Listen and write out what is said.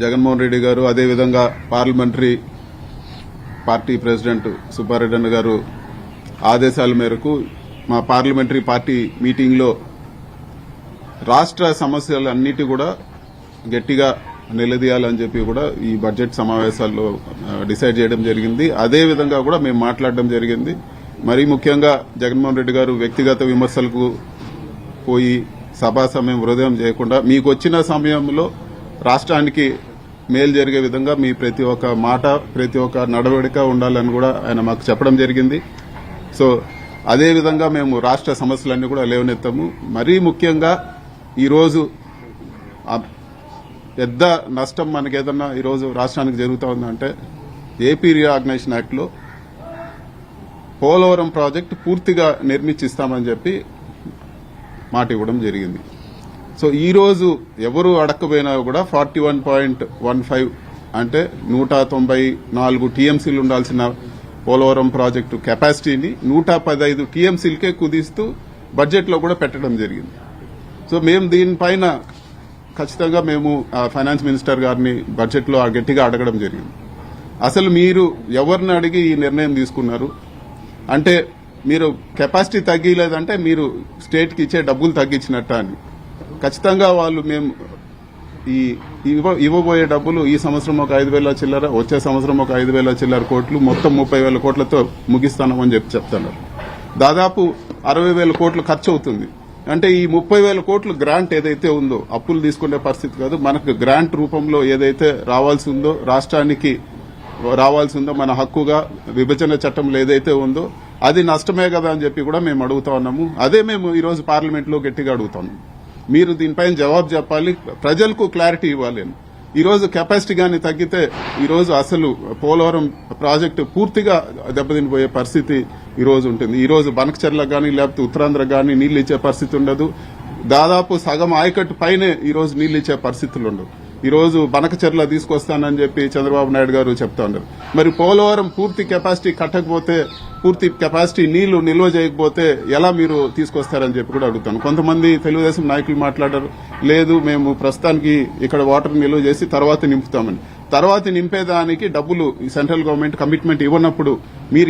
జగన్మోహన్ రెడ్డి గారు, అదేవిధంగా parliamentary party president Subbareddy గారు ఆదేశాల మేరకు మా పార్లమెంటరీ పార్టీ మీటింగ్లో రాష్ట్ర సమస్యలన్నిటి కూడా గట్టిగా నిలదీయాలని చెప్పి కూడా ఈ బడ్జెట్ సమావేశాల్లో డిసైడ్ చేయడం జరిగింది. అదేవిధంగా కూడా మేము మాట్లాడడం జరిగింది. మరీ ముఖ్యంగా జగన్మోహన్ రెడ్డి గారు వ్యక్తిగత విమర్శలకు పోయి సభా సమయం వృధా చేయకుండా మీకు వచ్చిన సమయంలో రాష్ట్రానికి మేలు జరిగే విధంగా మీ ప్రతి ఒక్క మాట, ప్రతి ఒక్క నడవడిక ఉండాలని కూడా ఆయన మాకు చెప్పడం జరిగింది. సో అదేవిధంగా మేము రాష్ట్ర సమస్యలన్నీ కూడా లేవనెత్తాము. మరీ ముఖ్యంగా ఈరోజు పెద్ద నష్టం మనకేదన్నా ఈరోజు రాష్ట్రానికి జరుగుతూ ఉందంటే ఏపీ రీఆర్గనైజేషన్ యాక్ట్లో పోలవరం ప్రాజెక్టు పూర్తిగా నిర్మించిస్తామని చెప్పి మాట ఇవ్వడం జరిగింది. సో ఈరోజు ఎవరు అడక్కపోయినా కూడా 41.15 అంటే 194 టీఎంసీలు ఉండాల్సిన పోలవరం ప్రాజెక్టు కెపాసిటీని 115 టీఎంసీలకే కుదిస్తూ బడ్జెట్లో కూడా పెట్టడం జరిగింది. సో మేము దీనిపైన ఖచ్చితంగా మేము ఫైనాన్స్ మినిస్టర్ గారిని బడ్జెట్లో గట్టిగా అడగడం జరిగింది. అసలు మీరు ఎవరిని అడిగి ఈ నిర్ణయం తీసుకున్నారు అంటే మీరు కెపాసిటీ తగ్గిలేదంటే మీరు స్టేట్కి ఇచ్చే డబ్బులు తగ్గించినట్ట అని. ఖచ్చితంగా వాళ్ళు మేము ఈ ఇవ్వబోయే డబ్బులు ఈ సంవత్సరం ఒక 5,000 చిల్లర, వచ్చే సంవత్సరం ఒక 5,000 చిల్లర కోట్లు, మొత్తం 30,000 కోట్లతో ముగిస్తామని చెప్తున్నారు. దాదాపు 60,000 కోట్లు ఖర్చు అవుతుంది. అంటే ఈ 30,000 కోట్లు గ్రాంట్ ఏదైతే ఉందో అప్పులు తీసుకునే పరిస్థితి కాదు, మనకు గ్రాంట్ రూపంలో ఏదైతే రావాల్సి ఉందో, రాష్ట్రానికి రావాల్సి ఉందో మన హక్కుగా విభజన చట్టంలో ఏదైతే ఉందో అది నష్టమే కదా అని చెప్పి కూడా మేము అడుగుతా ఉన్నాము. అదే మేము ఈరోజు పార్లమెంట్లో గట్టిగా అడుగుతాము. మీరు దీనిపైన జవాబు చెప్పాలి, ప్రజలకు క్లారిటీ ఇవ్వాలి అని. ఈరోజు కెపాసిటీ గాని తగ్గితే ఈరోజు అసలు పోలవరం ప్రాజెక్టు పూర్తిగా దెబ్బతినిపోయే పరిస్థితి ఈరోజు ఉంటుంది. ఈరోజు బనకచెర్లకు గానీ లేకపోతే ఉత్తరాంధ్రకు గానీ నీళ్లు ఇచ్చే పరిస్థితి ఉండదు. దాదాపు సగం ఆయకట్టు పైనే ఈరోజు నీళ్లు ఇచ్చే పరిస్థితులు ఉండవు. ఈరోజు బనకచెర్ల తీసుకొస్తానని చెప్పి చంద్రబాబు నాయుడు గారు చెప్తా ఉన్నారు. మరి పోలవరం పూర్తి కెపాసిటీ కట్టకపోతే, పూర్తి కెపాసిటీ నీళ్లు నిల్వ చేయకపోతే ఎలా మీరు తీసుకొస్తారని చెప్పి కూడా అడుగుతాను. కొంతమంది తెలుగుదేశం నాయకులు మాట్లాడారు, లేదు మేము ప్రస్తుతానికి ఇక్కడ వాటర్ నిల్వ చేసి తర్వాత నింపుతామని. తర్వాత నింపేదానికి డబ్బులు సెంట్రల్ గవర్నమెంట్ కమిట్మెంట్ ఇవ్వనప్పుడు మీరు